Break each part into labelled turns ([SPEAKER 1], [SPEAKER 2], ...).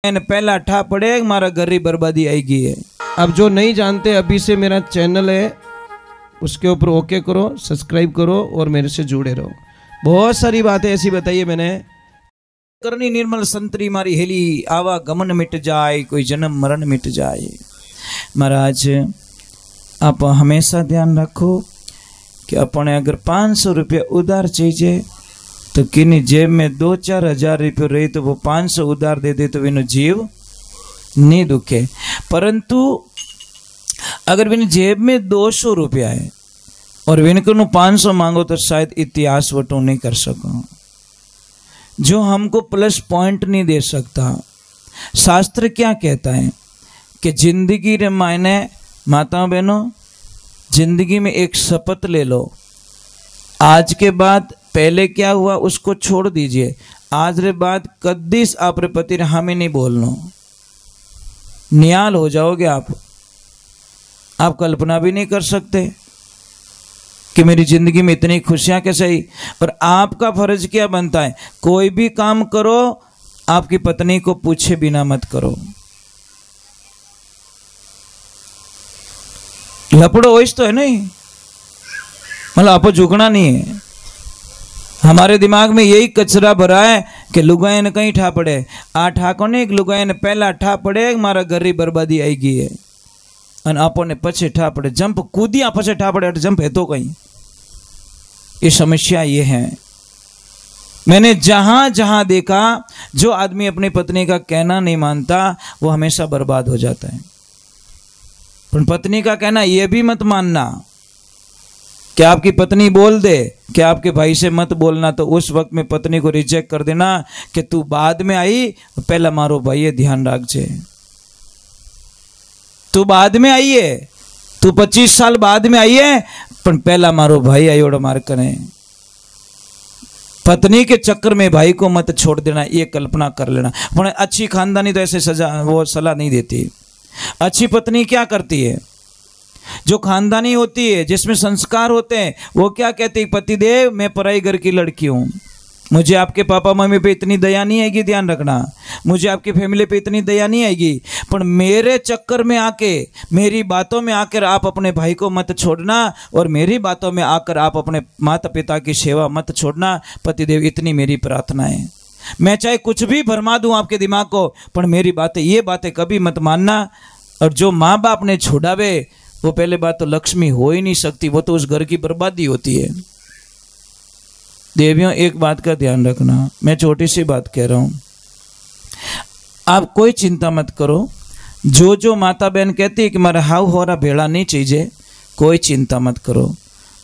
[SPEAKER 1] पहला ठा पड़े मारा घर ही बर्बादी आएगी है।
[SPEAKER 2] अब जो नहीं जानते अभी से मेरा चैनल है उसके ऊपर ओके करो, सब्सक्राइब करो और मेरे से जुड़े रहो। बहुत सारी बातें ऐसी बताई है मैंने।
[SPEAKER 1] करनी निर्मल संतरी मारी हेली आवा गमन मिट जाए, कोई जन्म मरण मिट जाए। महाराज आप हमेशा ध्यान रखो कि अपने अगर 500 रुपया उधार चाहिए तो किन्हीं जेब में 2-4 हज़ार रुपये रही तो वो 500 उधार दे दे तो विनो जीव नहीं दुखे। परंतु अगर विन जेब में 200 रुपया है और विनको 500 मांगो तो शायद इतिहास वटो नहीं कर सको, जो हमको प्लस पॉइंट नहीं दे सकता। शास्त्र क्या कहता है कि जिंदगी रे मायने माताओं बहनों जिंदगी में एक शपथ ले लो, आज के बाद पहले क्या हुआ उसको छोड़ दीजिए, आज रे बाद कद्दीस आप रे पति हमें नहीं बोलना, निहाल हो जाओगे आप कल्पना भी नहीं कर सकते कि मेरी जिंदगी में इतनी खुशियां कैसे आई। पर आपका फर्ज क्या बनता है, कोई भी काम करो आपकी पत्नी को पूछे बिना मत करो। लपड़ो वैस तो है नहीं, मतलब आपको झुकना नहीं है। हमारे दिमाग में यही कचरा भरा है कि लुगाई ने कहीं ठा पड़े, आ ठाको ने एक लुगाई ने पहला ठा पड़े मारा घर ही बर्बादी आएगी है, और आपो ने पछे ठा पड़े जंप कूदिया पछे ठा पड़े जंप है तो कहीं। ये समस्या ये है। मैंने जहां जहां देखा जो आदमी अपनी पत्नी का कहना नहीं मानता वो हमेशा बर्बाद हो जाता है। पर पत्नी का कहना यह भी मत मानना कि आपकी पत्नी बोल दे कि आपके भाई से मत बोलना, तो उस वक्त में पत्नी को रिजेक्ट कर देना कि तू बाद में आई, पहला मारो भाई ये ध्यान रख जे, तू बाद में आई है, तू 25 साल बाद में आई है, पर पहला मारो भाई आई ओड़ा मार करें। पत्नी के चक्कर में भाई को मत छोड़ देना, ये कल्पना कर लेना। पर अच्छी खानदानी तो ऐसे सजा वो सलाह नहीं देती। अच्छी पत्नी क्या करती है, जो खानदानी होती है जिसमें संस्कार होते हैं, वो क्या कहती है, पतिदेव मैं पराई घर की लड़की हूं, मुझे आपके पापा मम्मी पे इतनी दया नहीं आएगी, ध्यान रखना, मुझे आपकी फैमिली पे इतनी दया नहीं आएगी, पर मेरे चक्कर में आके मेरी बातों में आकर आप अपने भाई को मत छोड़ना और मेरी बातों में आकर आप अपने माता पिता की सेवा मत छोड़ना। पतिदेव इतनी मेरी प्रार्थना है, मैं चाहे कुछ भी भरमा दूं आपके दिमाग को, पर मेरी बातें ये बातें कभी मत मानना। और जो माँ बाप ने छोड़ावे वो पहले बात तो लक्ष्मी हो ही नहीं सकती, वो तो उस घर की बर्बादी होती है। देवियों एक बात का ध्यान रखना, मैं छोटी सी बात कह रहा हूं, आप कोई चिंता मत करो। जो माता बहन कहती है कि मेरा हाउ हो रहा भेड़ा नहीं चाहिए, कोई चिंता मत करो,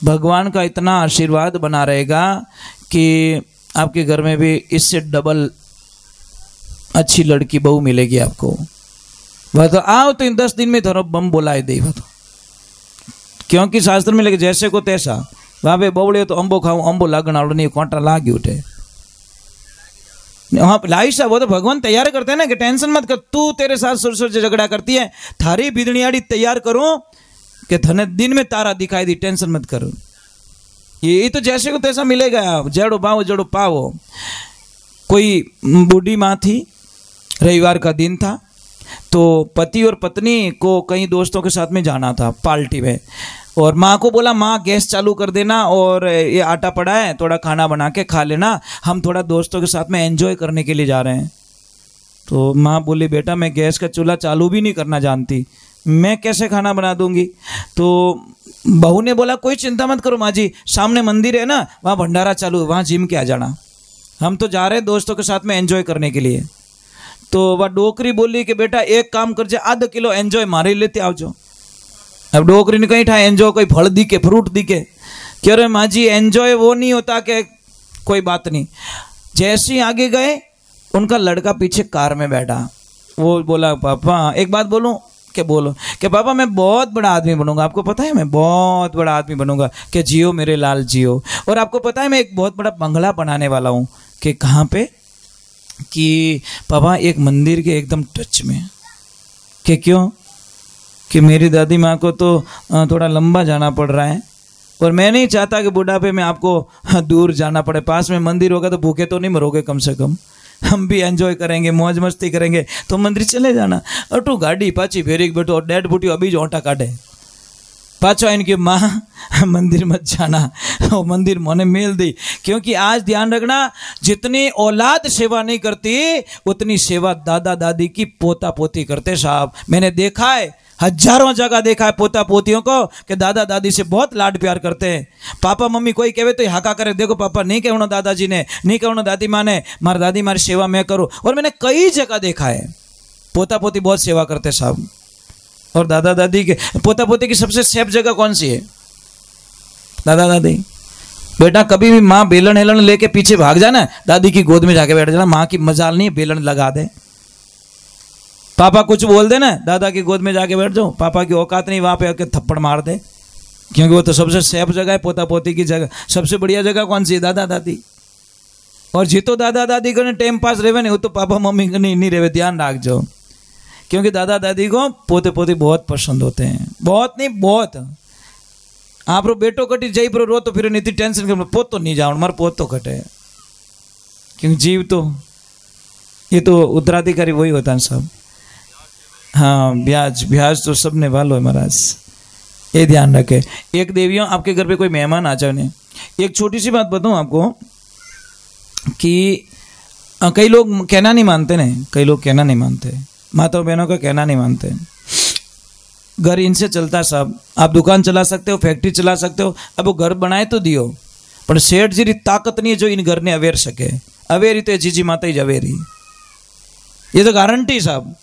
[SPEAKER 1] भगवान का इतना आशीर्वाद बना रहेगा कि आपके घर में भी इससे डबल अच्छी लड़की बहू मिलेगी आपको। वह तो आओ तो इन 10 दिन में धरो बम बोलाए दे, तो क्योंकि शास्त्र में लगे जैसे को तैसा, वहां पे बवड़े तो अंबो खाऊं अंबो लागण आवड़ नहीं, कांटा लागी उठे। हाँ लाइशा वो तो भगवान तैयार करते हैं ना कि टेंशन मत कर, तू तेरे साथ सुर से झगड़ा करती है, थारी बिदनियाड़ी तैयार करो कि धने दिन में तारा दिखाई दी, टेंशन मत करो। ये तो जैसे को तैसा मिलेगा, जड़ो पाओ जड़ो पाओ। कोई बूढ़ी माँ थी, रविवार का दिन था, तो पति और पत्नी को कहीं दोस्तों के साथ में जाना था पार्टी में, और माँ को बोला माँ गैस चालू कर देना और ये आटा पड़ा है थोड़ा खाना बना के खा लेना, हम थोड़ा दोस्तों के साथ में एंजॉय करने के लिए जा रहे हैं। तो माँ बोली बेटा मैं गैस का चूल्हा चालू भी नहीं करना जानती, मैं कैसे खाना बना दूंगी। तो बहू ने बोला कोई चिंता मत करो माँ जी, सामने मंदिर है ना वहाँ भंडारा चालू है, वहाँ जिम के आ जाना, हम तो जा रहे हैं दोस्तों के साथ में एंजॉय करने के लिए। तो वह डोकरी बोली कि बेटा एक काम कर जाए, आधा किलो एंजॉय मारे लेते आओ जो। अब डोकरी ने कहीं ठा एंजॉय कोई फल दिखे फ्रूट दिखे, कह रहे माँ जी एंजॉय वो नहीं होता कि कोई बात नहीं। जैसे ही आगे गए उनका लड़का पीछे कार में बैठा, वो बोला पापा एक बात बोलूं, क्या बोलो, कि पापा मैं बहुत बड़ा आदमी बनूंगा, आपको पता है मैं बहुत बड़ा आदमी बनूंगा, कि जियो मेरे लाल जियो, और आपको पता है मैं एक बहुत बड़ा बंगला बनाने वाला हूँ। कि कहाँ पे, कि पापा एक मंदिर के एकदम टच में। कि क्यों, कि मेरी दादी माँ को तो थोड़ा लंबा जाना पड़ रहा है और मैं नहीं चाहता कि बुढ़ापे में आपको दूर जाना पड़े, पास में मंदिर होगा तो भूखे तो नहीं मरोगे कम से कम। हम भी एंजॉय करेंगे, मौज मस्ती करेंगे, तो मंदिर चले जाना। अटू गाड़ी पाची फेरी बैठो, डेड बूटी अभी जो ओटा काटे पाचो इनकी माँ मंदिर मत जाना, वो मंदिर मोने मेल दी। क्योंकि आज ध्यान रखना, जितनी औलाद सेवा नहीं करती उतनी सेवा दादा दादी की पोता पोती करते साहब। मैंने देखा है, हजारों जगह देखा है पोता पोतियों को कि दादा दादी से बहुत लाड प्यार करते हैं। पापा मम्मी कोई कहे तो हाका करे, देखो पापा नहीं कहना दादाजी ने, नहीं कहना दादी माँ ने, मार दादी मारी सेवा मैं करूँ। और मैंने कई जगह देखा है पोता पोती बहुत सेवा करते साहब। और दादा दादी के पोता पोती की सबसे सेफ जगह कौन सी है? दादा दादी। बेटा कभी भी माँ बेलन हेलन लेके पीछे भाग जाना, दादी की गोद में जाके बैठ जाना। माँ की मजाल नहीं है, बेलन लगा दे। पापा कुछ बोल देना, दादा की गोद में जाके बैठ जाओ, पापा की औकात नहीं वहां पे आके थप्पड़ मार दे, क्योंकि वो तो सबसे सेफ जगह है पोता पोती की जगह। सबसे बढ़िया जगह कौन सी है? दादा दादी। और जितो दादा दादी को टाइम पास रहे नहीं, वो तो पापा मम्मी को नहीं रहे, ध्यान रख जाओ। क्योंकि दादा दादी को पोते पोती बहुत पसंद होते हैं, बहुत नहीं बहुत। आप रो बेटो कटी जई पर रो तो फिर नहीं टेंशन कर, पोत तो नहीं जाओ, मार पोत तो कटे। क्योंकि जीव तो ये तो उत्तराधिकारी वही होता है सब। हाँ, ब्याज ब्याज तो सबने वालो है महाराज, ये ध्यान रखे। एक देवियों आपके घर पे कोई मेहमान आ जाए, एक छोटी सी बात बताऊं आपको कि कई लोग कहना नहीं मानते ने, कई लोग कहना नहीं मानते, माताओं बहनों का कहना नहीं मानते। घर इनसे चलता सब। आप दुकान चला सकते हो, फैक्ट्री चला सकते हो, अब वो घर बनाए तो दियो, पर सेठ जी ताकत नहीं है जो इन घर ने अवेर सके। अवेरी तो जीजी माता ही अवेरी, ये तो गारंटी साहब।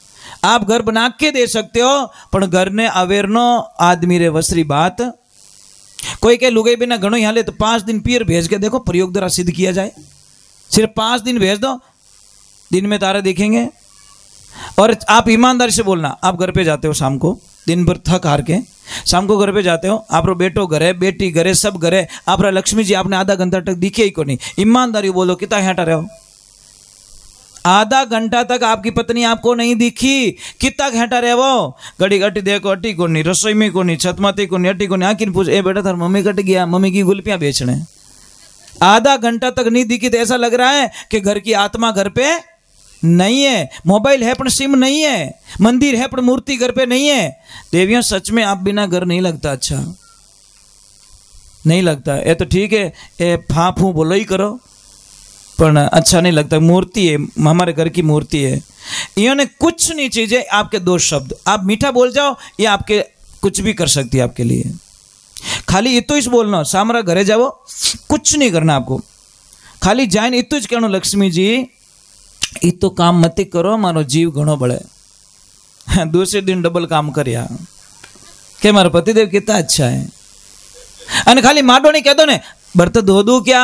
[SPEAKER 1] आप घर बना के दे सकते हो, पर घर ने अवेरनो आदमी रे वसरी बात। कोई कहे लुगाई बिना घणो यहाँ ले तो 5 दिन पियर भेज के देखो, प्रयोग द्वारा सिद्ध किया जाए। सिर्फ 5 दिन भेज दो, दिन में तारे दिखेंगे। और आप ईमानदारी से बोलना, आप घर पे जाते हो शाम को, दिन भर थक हार के शाम को घर पे जाते हो, आप रो बेटो घरे, बेटी घरे, सब घरे, आप लक्ष्मी जी आपने आधा घंटा तक दिखे ही को नहीं। ईमानदारी बोलो, कितना हेटा रहे हो? आधा घंटा तक आपकी पत्नी आपको नहीं दिखी, कितना घंटा रहे वो? घड़ी घटी देखो, अटी को नहीं, रसोई में को नहीं, छत माती को नहीं, अटी को नहीं। आखिर पूछ, ए बेटा थार मम्मी कट गया, मम्मी की गुल्फियां बेचने। आधा घंटा तक नहीं दिखी तो ऐसा लग रहा है कि घर की आत्मा घर पे नहीं है। मोबाइल है पर सिम नहीं है, मंदिर है पर मूर्ति घर पे नहीं है। देवियों सच में आप बिना घर नहीं लगता, अच्छा नहीं लगता। ये तो ठीक है, ये फाफू बोलो ही करो, पर अच्छा नहीं लगता। मूर्ति है, हमारे घर की मूर्ति है। इन्होंने कुछ नहीं चीजें आपके 2 शब्द, आप मीठा बोल जाओ, ये आपके कुछ भी कर सकती है आपके लिए। खाली इतो इस बोलना, सामरा घरे जाओ, कुछ नहीं करना आपको, खाली जाइन इतो ज कहना, लक्ष्मी जी इतो काम मत करो, मारो जीव घणो बड़े। दूसरे दिन डबल काम करया के मारा पतिदेव कितना अच्छा है। अने खाली माडो नहीं कह दो ने, बर्तन धो दूं क्या?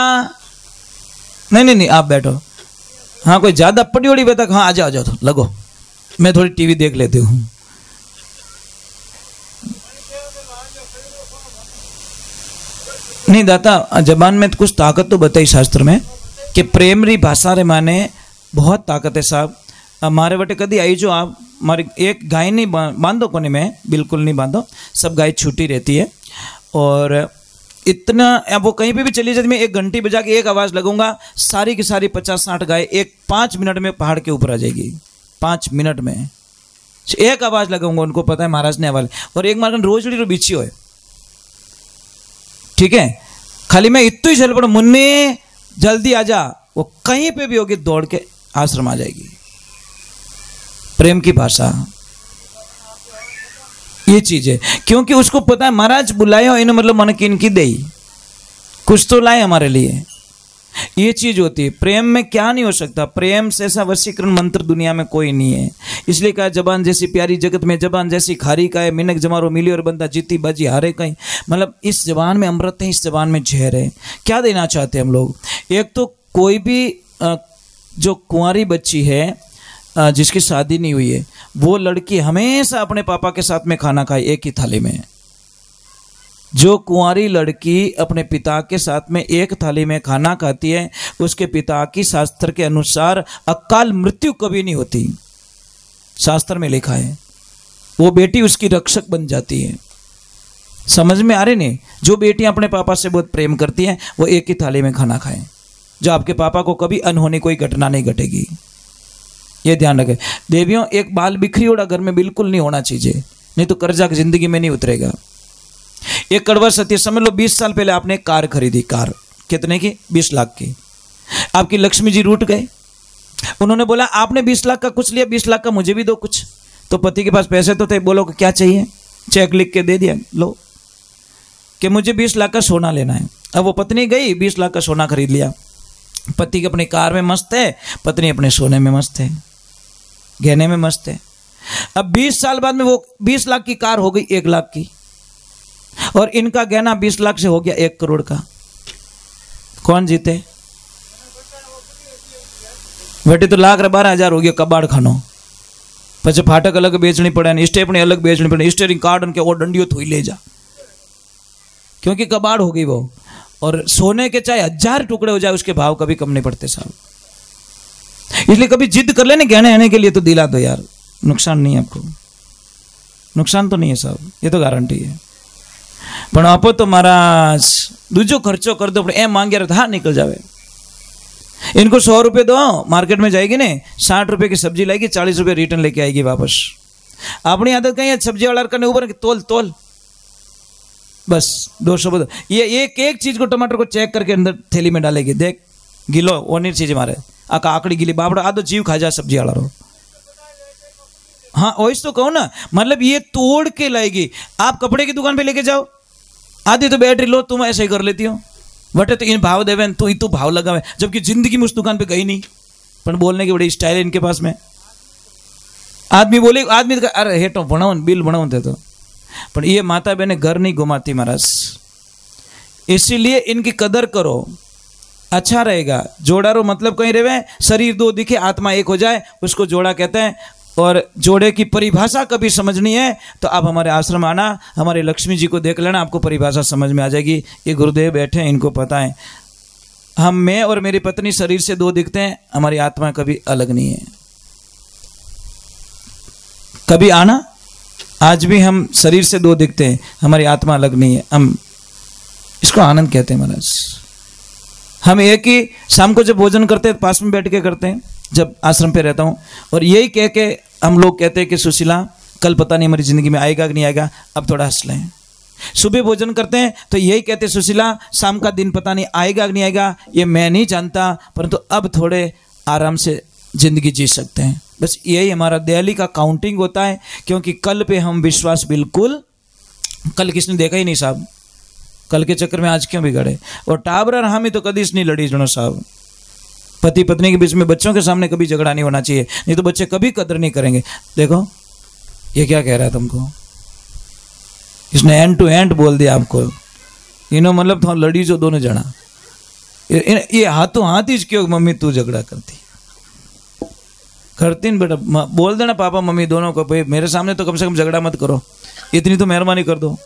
[SPEAKER 1] नहीं नहीं नहीं, आप बैठो। हाँ, कोई ज्यादा पड़ी उड़ी बेटा, हाँ आ जाओ, आ जाओ तो लगो, मैं थोड़ी टीवी देख लेती हूँ। नहीं दाता, जबान में कुछ ताकत तो बताई शास्त्र में कि प्रेम री भाषा रे माने बहुत ताकत है साहब। हमारे बटे कदी आई जो आप हमारी एक गाय नहीं बांधो कोने में, बिल्कुल नहीं बांधो, सब गाय छूटी रहती है। और इतना, अब वो कहीं पे भी चली जाती, मैं 1 घंटी बजा के एक आवाज़ लगूंगा, सारी की सारी 50-60 गाय 5 मिनट में पहाड़ के ऊपर आ जाएगी। 5 मिनट में एक आवाज़ लगाऊंगा, उनको पता है महाराज ने आवाज़। और एक मार्गन रोजड़ी रो बिछी हो, ठीक है, खाली मैं इतनी ही चल पड़ो, मुन्नी जल्दी आ जा, वो कहीं पे भी होगी दौड़ के आश्रम आ जाएगी। प्रेम की भाषा ये चीज है, क्योंकि उसको पता है महाराज बुलाए हो, इन्हें मतलब मन की इनकी दे, कुछ तो लाए हमारे लिए। ये चीज होती है प्रेम में, क्या नहीं हो सकता। प्रेम से ऐसा वशीकरण मंत्र दुनिया में कोई नहीं है। इसलिए कहा, जबान जैसी प्यारी जगत में जबान जैसी खारी का है, मिनक जमारो मिली और बंदा जीती बाजी हारे कहीं। मतलब इस जबान में अमृत है, इस जबान में जहर है। क्या देना चाहते हैं हम लोग? एक तो कोई भी जो कुंवारी बच्ची है जिसकी शादी नहीं हुई है, वो लड़की हमेशा अपने पापा के साथ में खाना खाए, एक ही थाली में। जो कुंवारी लड़की अपने पिता के साथ में एक थाली में खाना खाती है, उसके पिता की शास्त्र के अनुसार अकाल मृत्यु कभी नहीं होती। शास्त्र में लिखा है, वो बेटी उसकी रक्षक बन जाती है। समझ में आ रहे नहीं? जो बेटियां अपने पापा से बहुत प्रेम करती हैं, वो एक ही थाली में खाना खाएं। जो आपके पापा को कभी अनहोनी कोई घटना नहीं घटेगी। ये ध्यान रखें देवियों। एक बाल बिखरी हुआ घर में बिल्कुल नहीं होना चाहिए, नहीं तो कर्जा जिंदगी में नहीं उतरेगा। एक कड़वा सत्य समझ लो, 20 साल पहले आपने एक कार खरीदी, कार कितने की? 20 लाख की। आपकी लक्ष्मी जी रूठ गए, उन्होंने बोला आपने 20 लाख का कुछ लिया, 20 लाख का मुझे भी दो कुछ। तो पति के पास पैसे तो थे, बोलो कि क्या चाहिए, चेक लिख के दे दिया, लो कि मुझे 20 लाख का सोना लेना है। अब वो पत्नी गई, 20 लाख का सोना खरीद लिया। पति अपनी कार में मस्त है, पत्नी अपने सोने में मस्त है, गहने में मस्त है। अब 20 साल बाद में वो 20 लाख की कार हो गई 1 लाख की, और इनका गहना 20 लाख से हो गया 1 करोड़ का। कौन जीते? बेटे तो 1,12,000 हो गया कबाड़ खानो, પછી फाटक अलग बेचनी पड़े, स्टेपनी अलग बेचनी पड़े, स्टेरिंग कार्ड के वो डंडियों थोड़ी ले जा, क्योंकि कबाड़ हो गई वो। और सोने के चाहे 1000 टुकड़े हो जाए उसके भाव कभी कम नहीं पड़ते साहब। इसलिए कभी जिद कर लेने गहने आने के लिए तो दिला दो यार, नुकसान नहीं है आपको, नुकसान तो नहीं है साहब, ये तो गारंटी है। पण आपो तो महाराज दूजो खर्चो कर दो, एम मांगे तो हाँ निकल जावे। इनको 100 रुपये दो, मार्केट में जाएगी ने 60 रुपये की सब्जी लाएगी, 40 रुपये रिटर्न लेके आएगी वापस। अपनी आदत कहीं है सब्जी वाला करने ऊपर तोल तोल, बस 200। ये एक चीज को, टमाटर को चेक करके अंदर थैली में डालेगी, देख गिलो ओनी चीज मारे आका आकड़ी गिली बाबड़ा आधो जीव खा जा सब्जी वाला रो। हाँ वही तो कहूँ ना, मतलब ये तोड़ के लाएगी। आप कपड़े की दुकान पे लेके जाओ, आधी तो बैटरी लो, तुम ऐसे ही कर लेती हो, बटे तो इन भाव देवे तू तो भाव लगावे, जबकि जिंदगी में उस दुकान पे गई नहीं, पर बोलने की बड़ी स्टाइल है इनके पास में। आदमी बोले, आदमी तो अरे हेटो बनाओ बिल बनाओ थे तो, पर ये माता बहने घर नहीं घुमाती महाराज। इसीलिए इनकी कदर करो, अच्छा रहेगा। जोड़ारो मतलब कहीं रहे, शरीर 2 दिखे आत्मा 1 हो जाए, उसको जोड़ा कहते हैं। और जोड़े की परिभाषा कभी समझनी है तो आप हमारे आश्रम आना, हमारे लक्ष्मी जी को देख लेना, आपको परिभाषा समझ में आ जाएगी। ये गुरुदेव बैठे हैं, इनको पता है। हम, मैं और मेरी पत्नी शरीर से 2 दिखते हैं, हमारी आत्मा कभी अलग नहीं है। कभी आना, आज भी हम शरीर से 2 दिखते हैं, हमारी आत्मा अलग नहीं है। हम इसको आनंद कहते हैं महाराज। हम एक ही शाम को जब भोजन करते हैं पास में बैठ के करते हैं, जब आश्रम पे रहता हूँ, और यही कह के हम लोग कहते हैं कि सुशीला कल पता नहीं हमारी जिंदगी में आएगा कि नहीं आएगा, अब थोड़ा हंस लें। सुबह भोजन करते हैं तो यही कहते सुशीला शाम का दिन पता नहीं आएगा कि नहीं आएगा, ये मैं नहीं जानता, परंतु अब थोड़े आराम से जिंदगी जी सकते हैं। बस यही हमारा दिवाली का काउंटिंग होता है, क्योंकि कल पे हम विश्वास बिल्कुल, कल किसने देखा ही नहीं साहब, कल के चक्कर में आज क्यों बिगड़े। और टाबर और हम ही तो कदीस नहीं लड़ी जनो साहब। पति पत्नी के बीच में, बच्चों के सामने कभी झगड़ा नहीं होना चाहिए, नहीं तो बच्चे कभी कदर नहीं करेंगे। देखो ये क्या कह रहा है तुमको, इसने एंड टू एंड बोल दिया आपको। इनो मतलब तो लड़ी जो दोनों जना, ये हाथों हाथ ही क्यों मम्मी तू झगड़ा करती न बेटा, बोल देना पापा मम्मी दोनों को, भाई मेरे सामने तो कम से कम झगड़ा मत करो, इतनी तो मेहरबानी कर दो।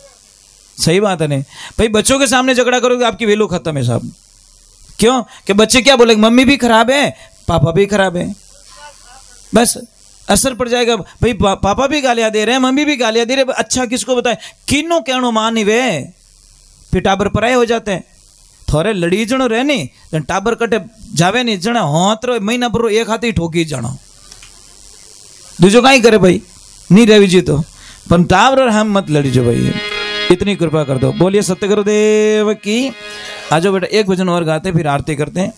[SPEAKER 1] सही बात है नहीं भाई, बच्चों के सामने झगड़ा करोगे आपकी वैल्यू खत्म है साहब। क्यों कि बच्चे क्या बोलेंगे, मम्मी भी खराब है पापा भी खराब है, बस असर पड़ जाएगा। भाई पापा भी गालियां दे रहे हैं, मम्मी भी गालियां दे रहे हैं, अच्छा किसको बताए, किनो कहनो मान ही वे फिर टाबर पराए हो जाते हैं। थोड़े लड़ी जनो रहे नहीं, टाबर कटे जावे नहीं जना होतरो महीना भरो एक हाथ ही ठोकी जानो, दूजो कहीं करे भाई, नहीं रही जी तो, पर टाबर हम मत लड़ी जो भाई, इतनी कृपा कर दो। बोलिए सत्य गुरुदेव की। आ जाओ बेटा, एक भजन और गाते फिर आरती करते हैं।